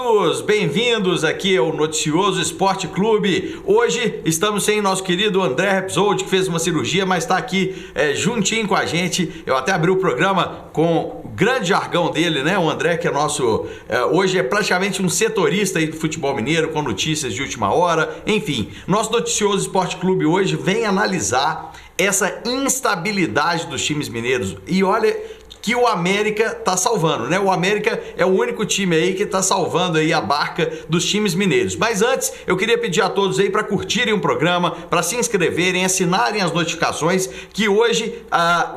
todos, bem-vindos aqui ao Noticioso Esporte Clube. Hoje estamos sem nosso querido André Repsold, que fez uma cirurgia, mas está aqui juntinho com a gente. Eu até abri o programa com o grande jargão dele, né? O André, que é nosso... hoje é praticamente um setorista aí do futebol mineiro, com notícias de última hora. Enfim, nosso Noticioso Esporte Clube hoje vem analisar essa instabilidade dos times mineiros. E olha que o América tá salvando, né? O América é o único time aí que tá salvando aí a barca dos times mineiros. Mas antes, eu queria pedir a todos aí para curtirem o programa, para se inscreverem, assinarem as notificações, que hoje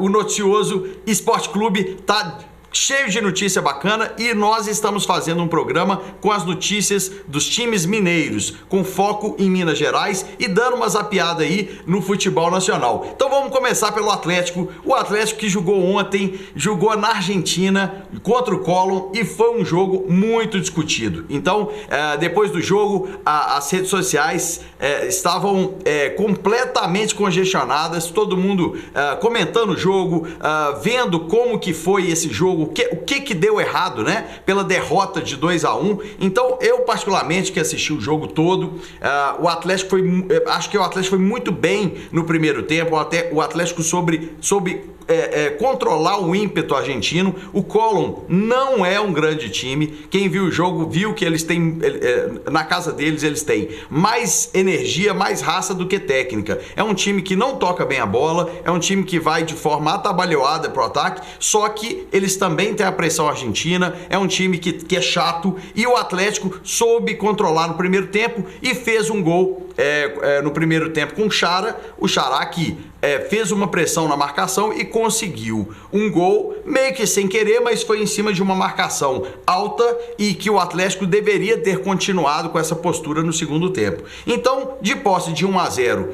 o Noticioso Esporte Clube tá cheio de notícia bacana e nós estamos fazendo um programa com as notícias dos times mineiros, com foco em Minas Gerais e dando uma zapeada aí no futebol nacional. Então vamos começar pelo Atlético. O Atlético que jogou ontem, jogou na Argentina contra o Colón e foi um jogo muito discutido. Então, depois do jogo, as redes sociais estavam completamente congestionadas, todo mundo comentando o jogo, vendo como que foi esse jogo, o que deu errado, né? Pela derrota de 2-1. Então, eu particularmente que assisti o jogo todo, acho que o Atlético foi muito bem no primeiro tempo. O Atlético soube controlar o ímpeto argentino. O Colón não é um grande time. Quem viu o jogo viu que eles têm, na casa deles, eles têm mais energia, mais raça do que técnica. É um time que não toca bem a bola, é um time que vai de forma atabalhoada pro ataque, só que eles também têm a pressão argentina, é um time que é chato, e o Atlético soube controlar no primeiro tempo e fez um gol no primeiro tempo com o Xará que fez uma pressão na marcação e conseguiu um gol meio que sem querer, mas foi em cima de uma marcação alta e que o Atlético deveria ter continuado com essa postura no segundo tempo. Então, de posse de 1-0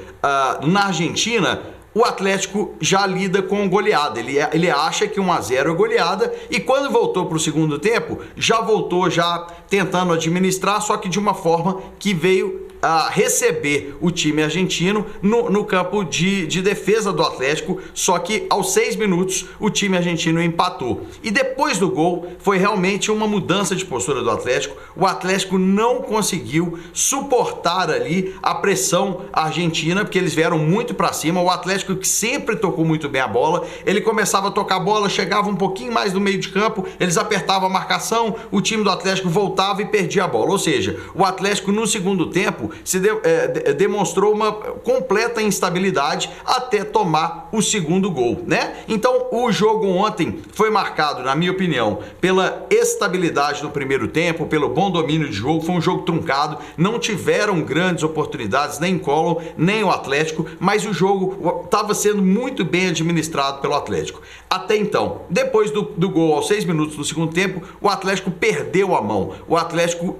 na Argentina, o Atlético já lida com goleada. Ele acha que 1-0 é goleada e quando voltou para o segundo tempo, já voltou tentando administrar, só que de uma forma que veio a receber o time argentino no campo de defesa do Atlético, só que aos 6 minutos o time argentino empatou. E depois do gol foi realmente uma mudança de postura do Atlético. O Atlético não conseguiu suportar ali a pressão argentina, porque eles vieram muito para cima. O Atlético, que sempre tocou muito bem a bola, ele começava a tocar a bola, chegava um pouquinho mais no meio de campo, eles apertavam a marcação, o time do Atlético voltava e perdia a bola. Ou seja, o Atlético no segundo tempo demonstrou uma completa instabilidade até tomar o segundo gol, né? Então o jogo ontem foi marcado, na minha opinião, pela estabilidade no primeiro tempo, pelo bom domínio de jogo. Foi um jogo truncado, não tiveram grandes oportunidades, nem Colón, nem o Atlético, mas o jogo estava sendo muito bem administrado pelo Atlético. Até então, depois do gol aos 6 minutos do segundo tempo, o Atlético perdeu a mão. O Atlético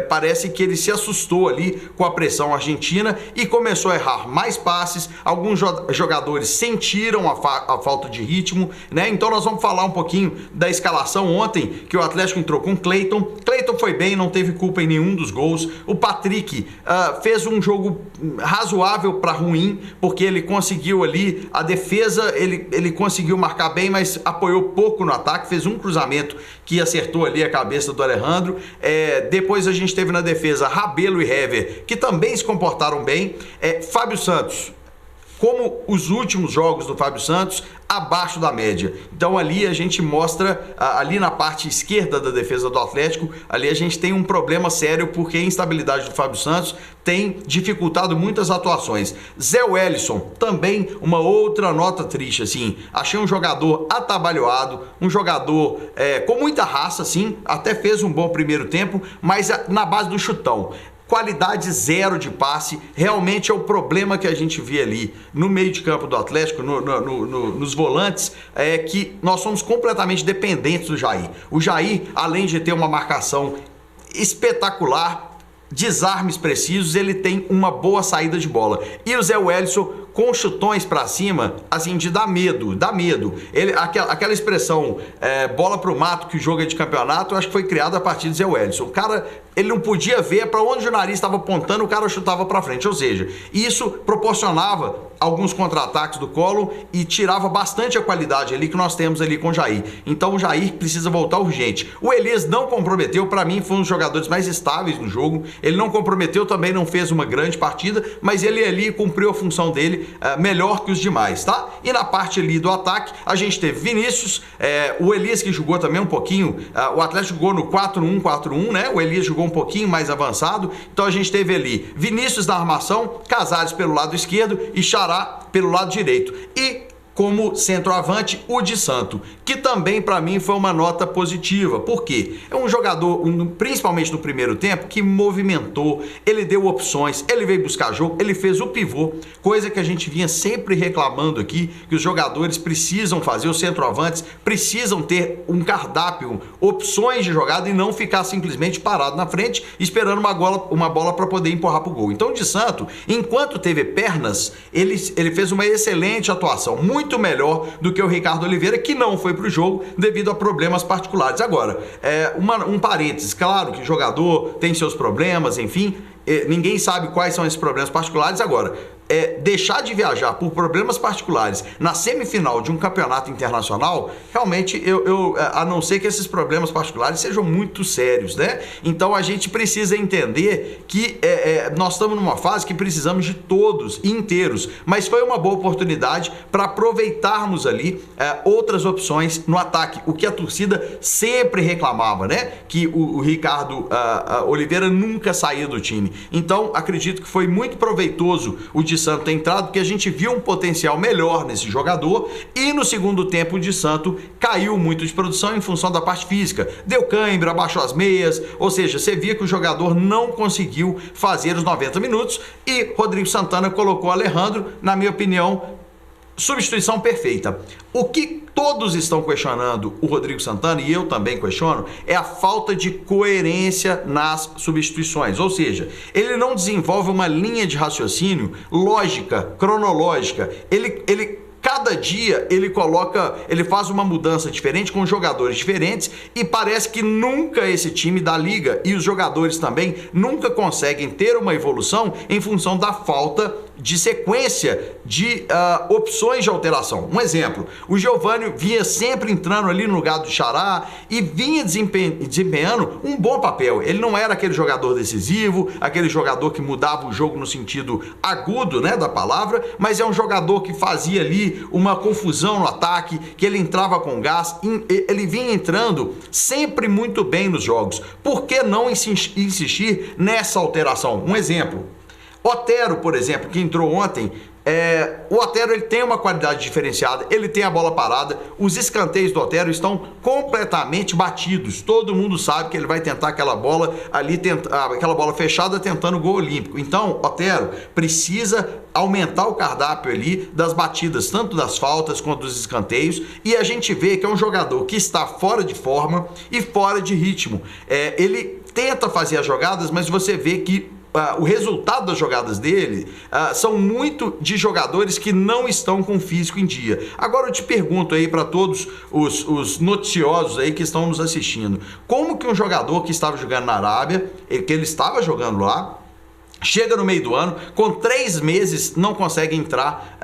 parece que ele se assustou ali com a pressão argentina e começou a errar mais passes. Alguns jogadores sentiram a falta de ritmo, né? Então nós vamos falar um pouquinho da escalação ontem, que o Atlético entrou com Cleiton. Cleiton foi bem, não teve culpa em nenhum dos gols. O Patrick fez um jogo razoável para ruim, porque ele conseguiu ali a defesa, ele conseguiu marcar bem, mas apoiou pouco no ataque, fez um cruzamento que acertou ali a cabeça do Alejandro. Depois a gente teve na defesa Rabelo e Hever, que também se comportaram bem. Fábio Santos, como os últimos jogos do Fábio Santos, abaixo da média. Então ali a gente mostra, ali na parte esquerda da defesa do Atlético, ali a gente tem um problema sério, porque a instabilidade do Fábio Santos tem dificultado muitas atuações. Zé Wellison, também uma outra nota triste, assim. Achei um jogador atabalhoado, um jogador com muita raça, assim, até fez um bom primeiro tempo, mas na base do chutão. Qualidade zero de passe, realmente é o problema que a gente vê ali no meio de campo do Atlético, nos volantes, que nós somos completamente dependentes do Jair. O Jair, além de ter uma marcação espetacular, desarmes precisos, ele tem uma boa saída de bola. E o Zé Wellison com chutões pra cima, assim, de dar medo, aquela expressão, bola pro mato que o jogo é de campeonato, eu acho que foi criada a partir de Zé Wellison. O cara, ele não podia ver para onde o nariz estava apontando, o cara chutava para frente, ou seja, isso proporcionava alguns contra-ataques do Colo e tirava bastante a qualidade ali que nós temos ali com o Jair. Então o Jair precisa voltar urgente. O Elias não comprometeu, para mim foi um dos jogadores mais estáveis no jogo, ele não comprometeu, também não fez uma grande partida, mas ele ali cumpriu a função dele melhor que os demais, tá? E na parte ali do ataque, a gente teve Vinícius, o Elias que jogou também um pouquinho, o Atlético jogou no 4-1-4-1, né? O Elias jogou um pouquinho mais avançado, então a gente teve ali Vinícius na armação, Casares pelo lado esquerdo e Xará pelo lado direito. E como centroavante, o Di Santo, que também para mim foi uma nota positiva. Por quê? É um jogador, principalmente no primeiro tempo, que movimentou, ele deu opções, ele veio buscar jogo, ele fez o pivô, coisa que a gente vinha sempre reclamando aqui, que os jogadores precisam fazer, os centroavantes precisam ter um cardápio, opções de jogada e não ficar simplesmente parado na frente, esperando uma bola para poder empurrar pro gol. Então o Di Santo, enquanto teve pernas, ele fez uma excelente atuação, muito melhor do que o Ricardo Oliveira, que não foi pro jogo devido a problemas particulares. Agora, um parênteses, claro que o jogador tem seus problemas, enfim, ninguém sabe quais são esses problemas particulares. Agora, deixar de viajar por problemas particulares na semifinal de um campeonato internacional, realmente, a não ser que esses problemas particulares sejam muito sérios, né? Então a gente precisa entender que nós estamos numa fase que precisamos de todos inteiros, mas foi uma boa oportunidade para aproveitarmos ali outras opções no ataque, o que a torcida sempre reclamava, né? Que o Ricardo Oliveira nunca saía do time. Então acredito que foi muito proveitoso o Di Santo ter entrado, porque a gente viu um potencial melhor nesse jogador, e no segundo tempo o Di Santo caiu muito de produção em função da parte física, deu cãibra, abaixou as meias, ou seja, você via que o jogador não conseguiu fazer os 90 minutos, e Rodrigo Santana colocou Alejandro, na minha opinião, substituição perfeita. O que todos estão questionando o Rodrigo Santana, e eu também questiono, é a falta de coerência nas substituições. Ou seja, ele não desenvolve uma linha de raciocínio lógica, cronológica. Cada dia ele faz uma mudança diferente com jogadores diferentes, e parece que nunca esse time da liga e os jogadores também nunca conseguem ter uma evolução em função da falta de sequência de opções de alteração. Um exemplo, o Giovani vinha sempre entrando ali no lugar do Xará e vinha desempenhando um bom papel. Ele não era aquele jogador decisivo, aquele jogador que mudava o jogo no sentido agudo, né, da palavra, mas é um jogador que fazia ali uma confusão no ataque, que ele entrava com gás, ele vinha entrando sempre muito bem nos jogos. Por que não insistir nessa alteração? Um exemplo, Otero, por exemplo, que entrou ontem, o Otero ele tem uma qualidade diferenciada, ele tem a bola parada, os escanteios do Otero estão completamente batidos, todo mundo sabe que ele vai tentar aquela bola ali, aquela bola fechada tentando o gol olímpico. Então, Otero precisa aumentar o cardápio ali das batidas, tanto das faltas quanto dos escanteios, e a gente vê que é um jogador que está fora de forma e fora de ritmo. Ele tenta fazer as jogadas, mas você vê que o resultado das jogadas dele são muito de jogadores que não estão com o físico em dia. Agora eu te pergunto aí para todos os noticiosos aí que estão nos assistindo, como que um jogador que estava jogando na Arábia, que ele estava jogando lá, chega no meio do ano, com 3 meses não consegue entrar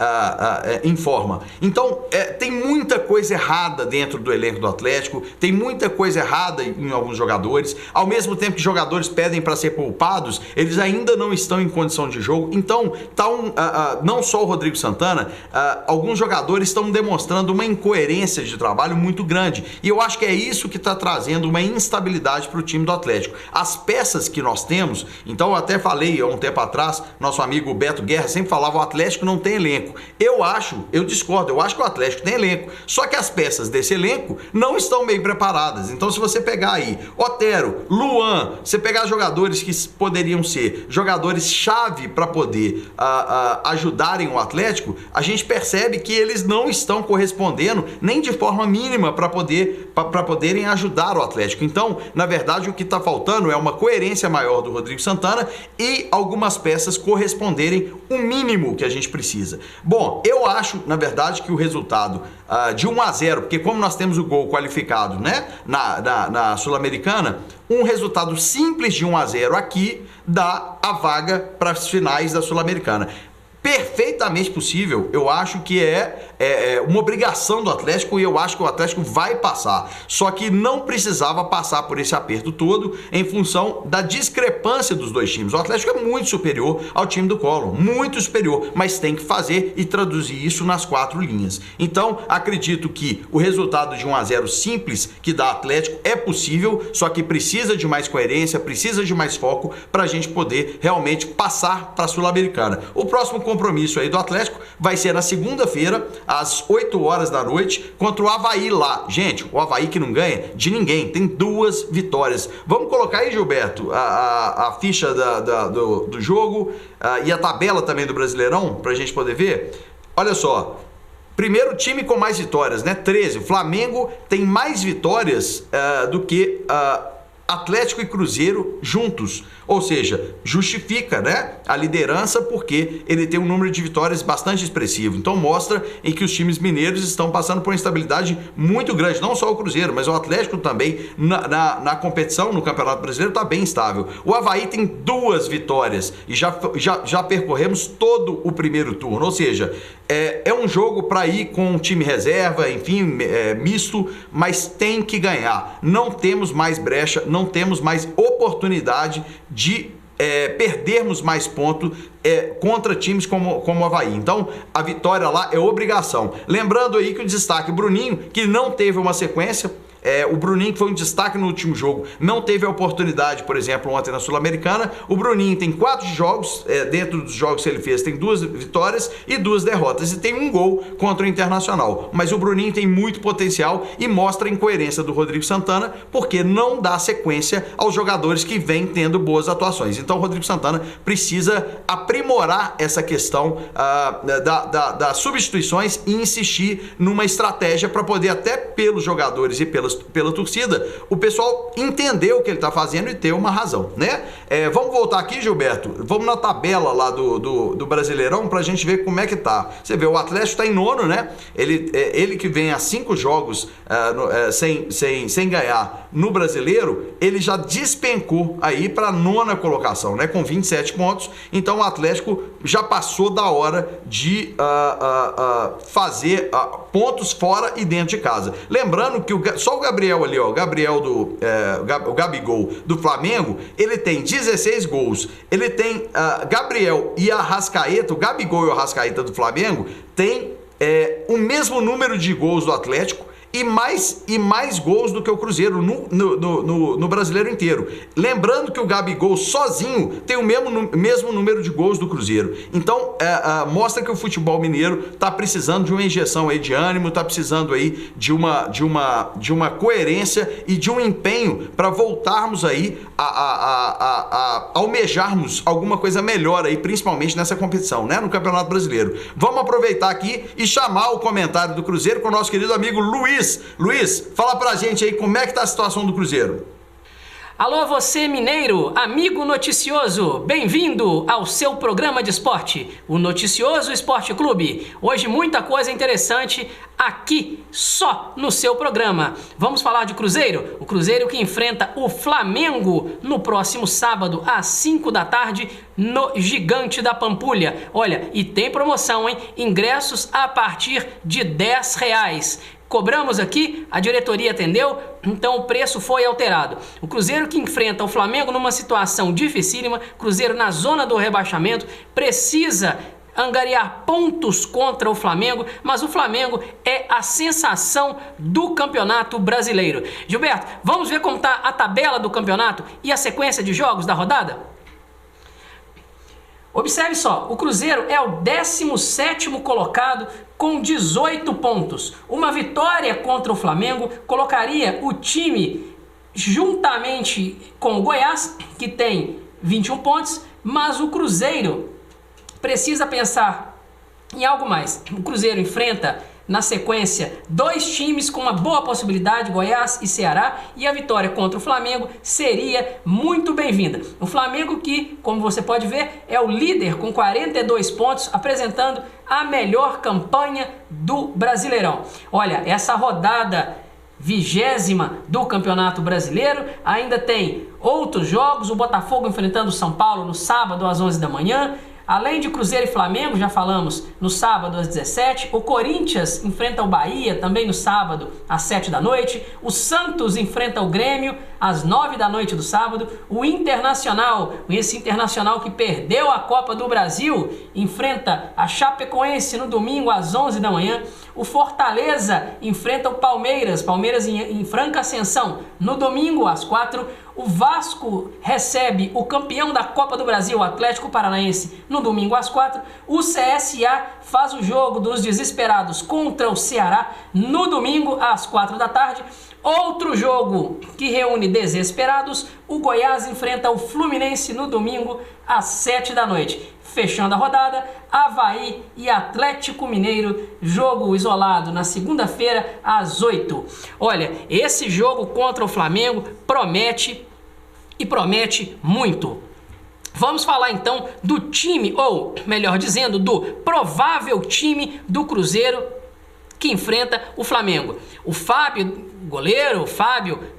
em forma? Então, tem muita coisa errada dentro do elenco do Atlético, tem muita coisa errada em alguns jogadores, ao mesmo tempo que jogadores pedem para ser poupados, eles ainda não estão em condição de jogo. Então, não só o Rodrigo Santana, alguns jogadores estão demonstrando uma incoerência de trabalho muito grande, e eu acho que é isso que está trazendo uma instabilidade para o time do Atlético. As peças que nós temos, então eu até falei há um tempo atrás, nosso amigo Beto Guerra sempre falava: o Atlético não tem elenco. Eu discordo, eu acho que o Atlético tem elenco, só que as peças desse elenco não estão bem preparadas. Então, se você pegar aí Otero, Luan, você pegar jogadores que poderiam ser jogadores-chave para poder ajudarem o Atlético, a gente percebe que eles não estão correspondendo nem de forma mínima para poderem ajudar o Atlético. Então, na verdade, o que está faltando é uma coerência maior do Rodrigo Santana e, ao algumas peças corresponderem o mínimo que a gente precisa. Bom, eu acho, na verdade, que o resultado de 1-0, porque como nós temos o gol qualificado, né, na Sul-Americana, um resultado simples de 1-0 aqui dá a vaga para as finais da Sul-Americana. Perfeitamente possível, eu acho que é uma obrigação do Atlético e eu acho que o Atlético vai passar, só que não precisava passar por esse aperto todo em função da discrepância dos dois times. O Atlético é muito superior ao time do Collor, muito superior, mas tem que fazer e traduzir isso nas 4 linhas. Então, acredito que o resultado de 1-0 simples que dá Atlético é possível, só que precisa de mais coerência, precisa de mais foco para a gente poder realmente passar para a Sul-Americana. O próximo compromisso aí do Atlético vai ser na segunda-feira, às 8 horas da noite, contra o Avaí lá. Gente, o Avaí que não ganha de ninguém, tem 2 vitórias. Vamos colocar aí, Gilberto, a ficha do jogo e a tabela também do Brasileirão, pra gente poder ver. Olha só, primeiro time com mais vitórias, né? 13. O Flamengo tem mais vitórias do que Atlético e Cruzeiro juntos, ou seja, justifica, né, a liderança porque ele tem um número de vitórias bastante expressivo. Então mostra em que os times mineiros estão passando por uma instabilidade muito grande, não só o Cruzeiro, mas o Atlético também na competição, no Campeonato Brasileiro, está bem estável. O Avaí tem 2 vitórias e já percorremos todo o primeiro turno, ou seja, é um jogo para ir com um time reserva, enfim, misto, mas tem que ganhar. Não temos mais brecha, não temos mais oportunidade de perdermos mais pontos contra times como o Avaí. Então, a vitória lá é obrigação. Lembrando aí que o destaque, Bruninho, que não teve uma sequência, o Bruninho, que foi um destaque no último jogo, não teve a oportunidade, por exemplo, ontem na Sul-Americana. O Bruninho tem 4 jogos, dentro dos jogos que ele fez, tem 2 vitórias e 2 derrotas, e tem 1 gol contra o Internacional. Mas o Bruninho tem muito potencial e mostra a incoerência do Rodrigo Santana, porque não dá sequência aos jogadores que vêm tendo boas atuações. Então o Rodrigo Santana precisa aprimorar essa questão das substituições e insistir numa estratégia para poder, até pelos jogadores e pela torcida, o pessoal entender o que ele está fazendo e ter uma razão, né? Vamos voltar aqui, Gilberto, vamos na tabela lá do Brasileirão para a gente ver como é que tá. Você vê, o Atlético está em 9º, né? Ele que vem a 5 jogos sem ganhar no Brasileiro, ele já despencou aí para a 9ª colocação, né? Com 27 pontos. Então o Atlético já passou da hora de fazer pontos fora e dentro de casa. Lembrando que só o Gabriel ali, ó, o Gabigol do Flamengo, ele tem 16 gols. Ele tem Gabriel e Arrascaeta, o Gabigol e o Arrascaeta do Flamengo tem o mesmo número de gols do Atlético e mais gols do que o Cruzeiro no Brasileiro inteiro. Lembrando que o Gabigol sozinho tem o mesmo número de gols do Cruzeiro. Então, mostra que o futebol mineiro está precisando de uma injeção aí de ânimo, está precisando aí de uma coerência e de um empenho para voltarmos aí a almejarmos alguma coisa melhor aí, principalmente nessa competição, né, no Campeonato Brasileiro. Vamos aproveitar aqui e chamar o comentário do Cruzeiro com o nosso querido amigo Luiz. Luiz, fala pra gente aí como é que tá a situação do Cruzeiro. Alô você mineiro, amigo noticioso, bem-vindo ao seu programa de esporte, o Noticioso Esporte Clube. Hoje muita coisa interessante aqui só no seu programa. Vamos falar de Cruzeiro? O Cruzeiro que enfrenta o Flamengo no próximo sábado às 5 da tarde no Gigante da Pampulha. Olha, e tem promoção, hein? Ingressos a partir de R$10. Cobramos aqui, a diretoria atendeu, então o preço foi alterado. O Cruzeiro que enfrenta o Flamengo numa situação dificílima, Cruzeiro na zona do rebaixamento, precisa angariar pontos contra o Flamengo, mas o Flamengo é a sensação do Campeonato Brasileiro. Gilberto, vamos ver como está a tabela do campeonato e a sequência de jogos da rodada? Observe só, o Cruzeiro é o 17º colocado com 18 pontos. Uma vitória contra o Flamengo colocaria o time juntamente com o Goiás, que tem 21 pontos, mas o Cruzeiro precisa pensar em algo mais. O Cruzeiro enfrenta na sequência, 2 times com uma boa possibilidade, Goiás e Ceará, e a vitória contra o Flamengo seria muito bem-vinda. O Flamengo que, como você pode ver, é o líder com 42 pontos, apresentando a melhor campanha do Brasileirão. Olha, essa rodada 20ª do Campeonato Brasileiro ainda tem outros jogos, o Botafogo enfrentando o São Paulo no sábado às 11 da manhã, além de Cruzeiro e Flamengo, já falamos, no sábado às 17, o Corinthians enfrenta o Bahia também no sábado às 7 da noite, o Santos enfrenta o Grêmio às 9 da noite do sábado, o Internacional, esse Internacional que perdeu a Copa do Brasil, enfrenta a Chapecoense no domingo às 11 da manhã, o Fortaleza enfrenta o Palmeiras em franca ascensão no domingo às 4, o Vasco recebe o campeão da Copa do Brasil, o Atlético Paranaense, no domingo às 4. O CSA faz o jogo dos desesperados contra o Ceará no domingo às 4 da tarde. Outro jogo que reúne desesperados, o Goiás enfrenta o Fluminense no domingo às 7 da noite. Fechando a rodada, Avaí e Atlético Mineiro, jogo isolado na segunda-feira às 8. Olha, esse jogo contra o Flamengo promete e promete muito. Vamos falar então do time, ou melhor dizendo, do provável time do Cruzeiro que enfrenta o Flamengo. O Fábio, goleiro,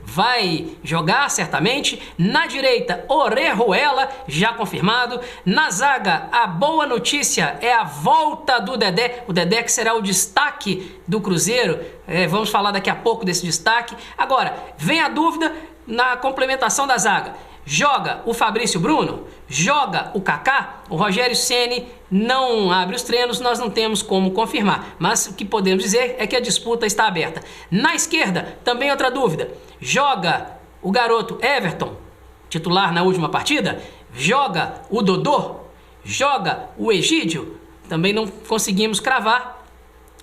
vai jogar certamente. Na direita, Orejuela, já confirmado. Na zaga, a boa notícia é a volta do Dedé. O Dedé que será o destaque do Cruzeiro. Vamos falar daqui a pouco desse destaque. Agora, vem a dúvida na complementação da zaga. Joga o Fabrício Bruno? Joga o Kaká? O Rogério Ceni não abre os treinos, nós não temos como confirmar. Mas o que podemos dizer é que a disputa está aberta. Na esquerda, também outra dúvida. Joga o garoto Everton, titular na última partida? Joga o Dodô? Joga o Egídio? Também não conseguimos cravar.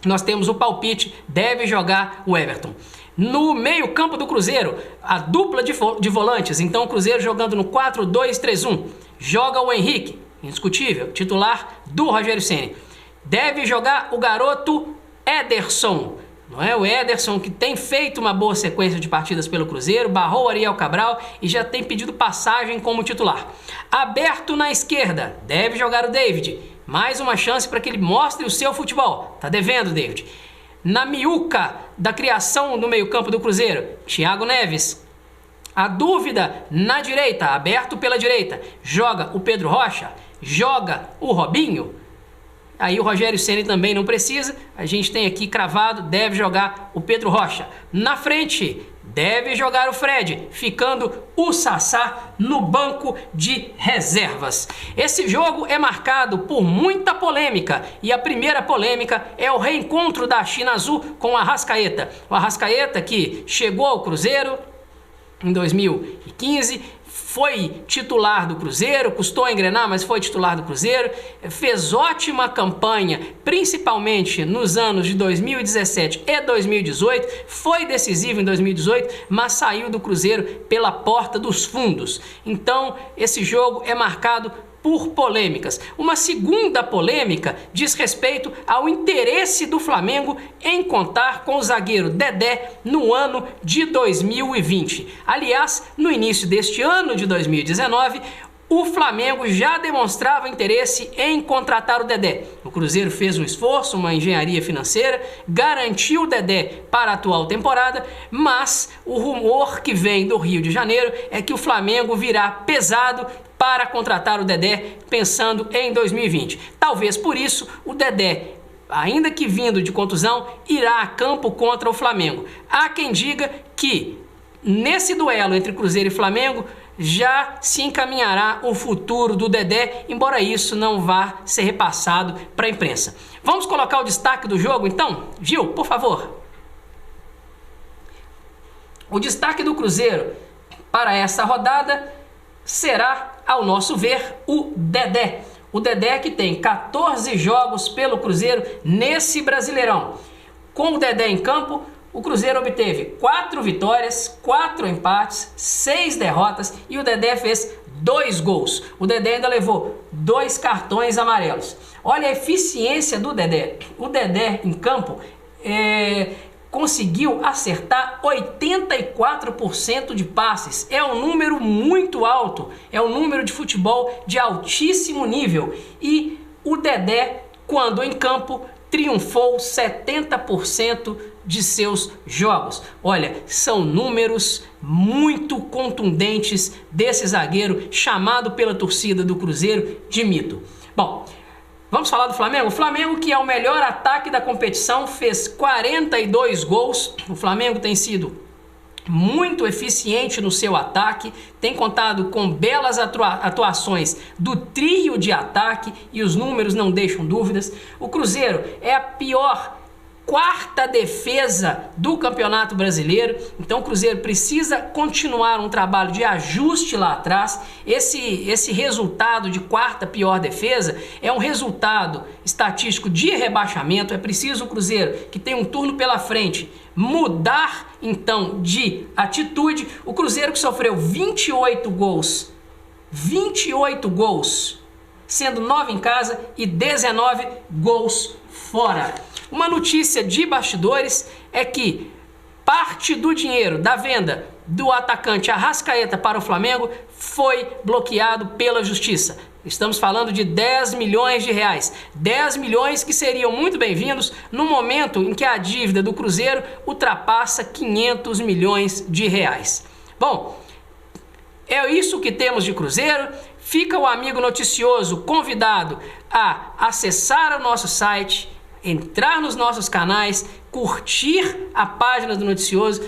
Nós temos o palpite, deve jogar o Everton. No meio-campo do Cruzeiro, a dupla de volantes, então o Cruzeiro jogando no 4-2-3-1. Joga o Henrique, indiscutível, titular do Rogério Ceni. Deve jogar o garoto Ederson, não é? O Ederson que tem feito uma boa sequência de partidas pelo Cruzeiro, barrou o Ariel Cabral e já tem pedido passagem como titular. Aberto na esquerda, deve jogar o David. Mais uma chance para que ele mostre o seu futebol. Tá devendo, David. Na miúca da criação no meio-campo do Cruzeiro, Thiago Neves. A dúvida na direita, aberto pela direita, joga o Pedro Rocha, joga o Robinho. Aí o Rogério Ceni também não precisa, a gente tem aqui cravado, deve jogar o Pedro Rocha. Na frente, deve jogar o Fred, ficando o Sassá no banco de reservas. Esse jogo é marcado por muita polêmica e a primeira polêmica é o reencontro da China Azul com o Arrascaeta. O Arrascaeta que chegou ao Cruzeiro em 2015, foi titular do Cruzeiro, custou a engrenar, mas foi titular do Cruzeiro, fez ótima campanha, principalmente nos anos de 2017 e 2018, foi decisivo em 2018, mas saiu do Cruzeiro pela porta dos fundos. Então, esse jogo é marcado por polêmicas. Uma segunda polêmica diz respeito ao interesse do Flamengo em contar com o zagueiro Dedé no ano de 2020. Aliás, no início deste ano de 2019, o Flamengo já demonstrava interesse em contratar o Dedé. O Cruzeiro fez um esforço, uma engenharia financeira, garantiu o Dedé para a atual temporada, mas o rumor que vem do Rio de Janeiro é que o Flamengo virá pesado para contratar o Dedé pensando em 2020. Talvez por isso o Dedé, ainda que vindo de contusão, irá a campo contra o Flamengo. Há quem diga que nesse duelo entre Cruzeiro e Flamengo já se encaminhará o futuro do Dedé, embora isso não vá ser repassado para a imprensa. Vamos colocar o destaque do jogo então? Gil, por favor. O destaque do Cruzeiro para essa rodada será, ao nosso ver, o Dedé. O Dedé que tem 14 jogos pelo Cruzeiro nesse Brasileirão. Com o Dedé em campo, o Cruzeiro obteve 4 vitórias, 4 empates, 6 derrotas e o Dedé fez 2 gols. O Dedé ainda levou 2 cartões amarelos. Olha a eficiência do Dedé. O Dedé em campo conseguiu acertar 84% de passes. É um número muito alto, é um número de futebol de altíssimo nível. E o Dedé, quando em campo, triunfou 70% de seus jogos. Olha, são números muito contundentes desse zagueiro chamado pela torcida do Cruzeiro de mito. Bom, vamos falar do Flamengo? O Flamengo, que é o melhor ataque da competição, fez 42 gols. O Flamengo tem sido muito eficiente no seu ataque, tem contado com belas atuações do trio de ataque e os números não deixam dúvidas. O Cruzeiro é a pior quarta defesa do Campeonato Brasileiro, então o Cruzeiro precisa continuar um trabalho de ajuste lá atrás. Esse resultado de quarta pior defesa é um resultado estatístico de rebaixamento. É preciso o Cruzeiro, que tem um turno pela frente, mudar então de atitude. O Cruzeiro, que sofreu 28 gols, sendo 9 em casa e 19 gols fora. Uma notícia de bastidores é que parte do dinheiro da venda do atacante Arrascaeta para o Flamengo foi bloqueado pela Justiça. Estamos falando de 10 milhões de reais. 10 milhões que seriam muito bem-vindos no momento em que a dívida do Cruzeiro ultrapassa 500 milhões de reais. Bom, é isso que temos de Cruzeiro. Fica o amigo noticioso convidado a acessar o nosso site, entrar nos nossos canais, curtir a página do Noticioso,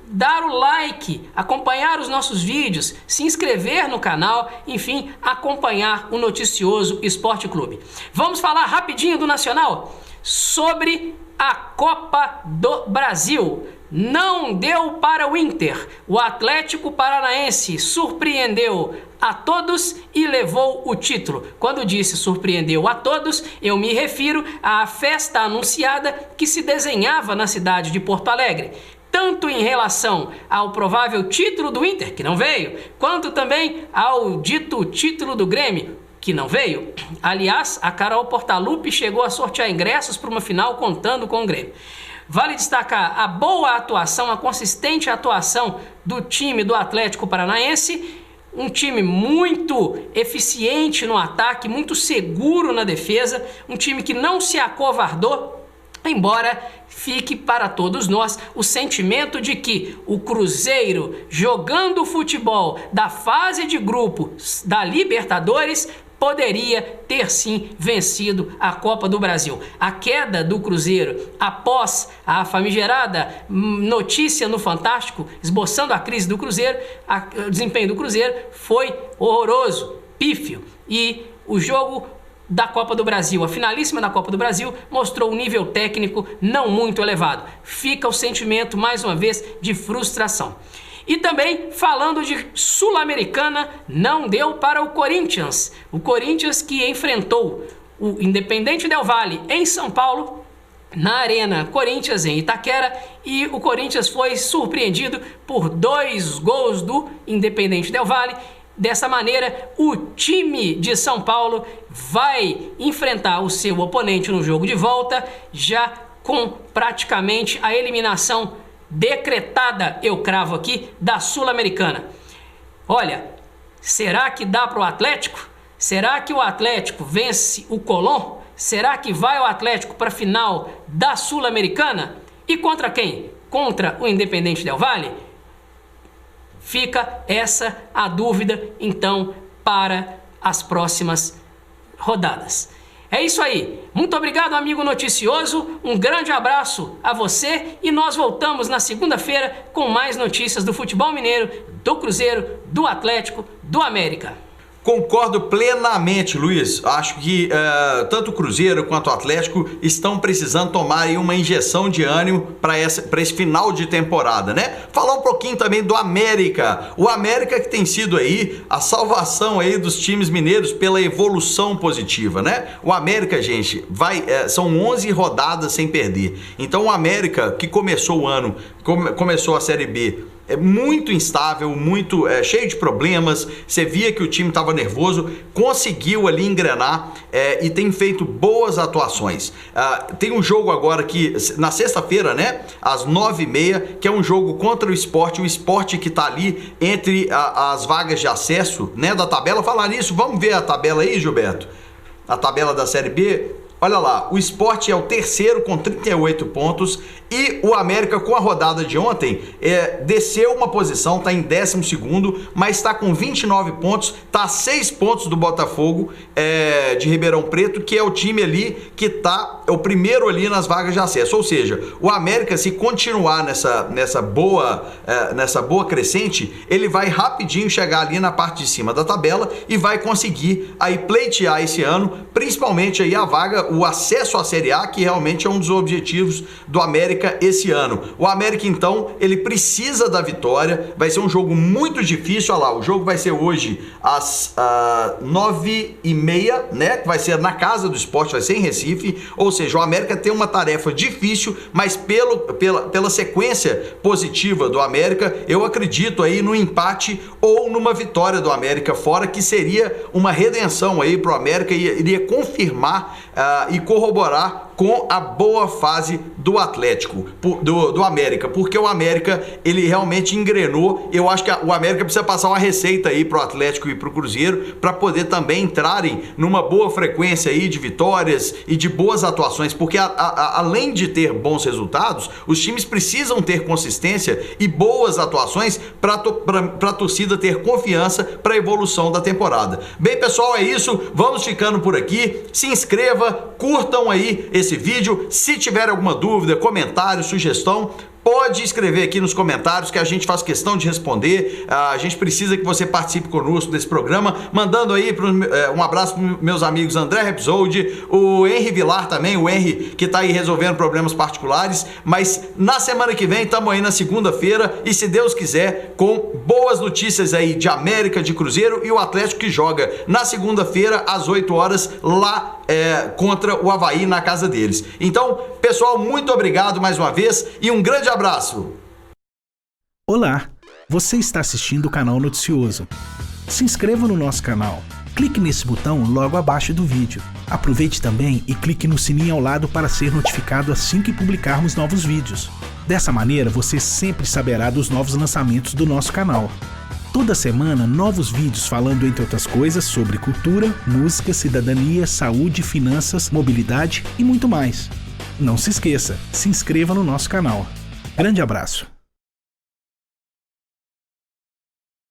dar o like, acompanhar os nossos vídeos, se inscrever no canal, enfim, acompanhar o Noticioso Esporte Clube. Vamos falar rapidinho do Nacional sobre a Copa do Brasil. Não deu para o Inter. O Atlético Paranaense surpreendeu a todos e levou o título. Quando disse surpreendeu a todos, eu me refiro à festa anunciada que se desenhava na cidade de Porto Alegre, tanto em relação ao provável título do Inter, que não veio, quanto também ao dito título do Grêmio, que não veio. Aliás, a Carol Portalupi chegou a sortear ingressos para uma final contando com o Grêmio. Vale destacar a boa atuação, a consistente atuação do time do Atlético Paranaense, um time muito eficiente no ataque, muito seguro na defesa, um time que não se acovardou, embora fique para todos nós o sentimento de que o Cruzeiro, jogando futebol da fase de grupos da Libertadores, poderia ter sim vencido a Copa do Brasil. A queda do Cruzeiro após a famigerada notícia no Fantástico, esboçando a crise do Cruzeiro, o desempenho do Cruzeiro foi horroroso, pífio. E o jogo da Copa do Brasil, a finalíssima da Copa do Brasil, mostrou um nível técnico não muito elevado. Fica o sentimento, mais uma vez, de frustração. E também, falando de Sul-Americana, não deu para o Corinthians. O Corinthians que enfrentou o Independente Del Valle em São Paulo, na Arena Corinthians em Itaquera, e o Corinthians foi surpreendido por 2 gols do Independente Del Valle. Dessa maneira, o time de São Paulo vai enfrentar o seu oponente no jogo de volta, já com praticamente a eliminação decretada, eu cravo aqui, da Sul-Americana. Olha, será que dá para o Atlético? Será que o Atlético vence o Colón? Será que vai o Atlético para a final da Sul-Americana? E contra quem? Contra o Independente Del Valle? Fica essa a dúvida, então, para as próximas rodadas. É isso aí. Muito obrigado, amigo noticioso. Um grande abraço a você e nós voltamos na segunda-feira com mais notícias do futebol mineiro, do Cruzeiro, do Atlético, do América. Concordo plenamente, Luiz. Acho que tanto o Cruzeiro quanto o Atlético estão precisando tomar aí uma injeção de ânimo para esse final de temporada, né? Falar um pouquinho também do América. O América que tem sido aí a salvação aí dos times mineiros pela evolução positiva, né? O América, gente, são 11 rodadas sem perder. Então o América, que começou o ano, começou a Série B muito instável, muito cheio de problemas. Você via que o time estava nervoso, conseguiu ali engrenar e tem feito boas atuações. Tem um jogo agora que na sexta-feira, né, às 9h30, que é um jogo contra o Sport que está ali entre as vagas de acesso, né, da tabela. Falar nisso, vamos ver a tabela aí, Gilberto? A tabela da Série B. Olha lá, o Sport é o terceiro com 38 pontos e o América, com a rodada de ontem, desceu uma posição, está em 12º, mas está com 29 pontos, está a 6 pontos do Botafogo de Ribeirão Preto, que é o time ali que está o primeiro ali nas vagas de acesso. Ou seja, o América, se continuar nessa boa crescente, ele vai rapidinho chegar ali na parte de cima da tabela e vai conseguir aí pleitear esse ano, principalmente aí a vaga, o acesso à Série A, que realmente é um dos objetivos do América esse ano. O América, então, ele precisa da vitória, vai ser um jogo muito difícil. Olha lá, o jogo vai ser hoje às 9h30, né, que vai ser na casa do Sport, vai ser em Recife, ou seja, o América tem uma tarefa difícil, mas pela sequência positiva do América, eu acredito aí no empate ou numa vitória do América fora, que seria uma redenção aí pro América e iria confirmar e corroborar com a boa fase do Atlético, do América, porque o América, ele realmente engrenou. Eu acho que o América precisa passar uma receita aí pro Atlético e pro Cruzeiro, para poder também entrarem numa boa frequência aí de vitórias e de boas atuações, porque além de ter bons resultados, os times precisam ter consistência e boas atuações para a torcida ter confiança para a evolução da temporada. Bem, pessoal, é isso, vamos ficando por aqui. Se inscreva, curtam aí esse vídeo. Se tiver alguma dúvida, comentário, sugestão, pode escrever aqui nos comentários que a gente faz questão de responder. A gente precisa que você participe conosco desse programa, mandando aí um abraço para meus amigos André Repsold, o Henry Vilar também, o Henry que está aí resolvendo problemas particulares. Mas na semana que vem estamos aí na segunda-feira e, se Deus quiser, com boas notícias aí de América, de Cruzeiro e o Atlético, que joga na segunda-feira às 8 horas lá contra o Avaí na casa deles. Então, pessoal, muito obrigado mais uma vez e um grande abraço. Olá, você está assistindo o canal Noticioso. Se inscreva no nosso canal. Clique nesse botão logo abaixo do vídeo. Aproveite também e clique no sininho ao lado para ser notificado assim que publicarmos novos vídeos. Dessa maneira, você sempre saberá dos novos lançamentos do nosso canal. Toda semana, novos vídeos falando, entre outras coisas, sobre cultura, música, cidadania, saúde, finanças, mobilidade e muito mais. Não se esqueça, se inscreva no nosso canal. Grande abraço!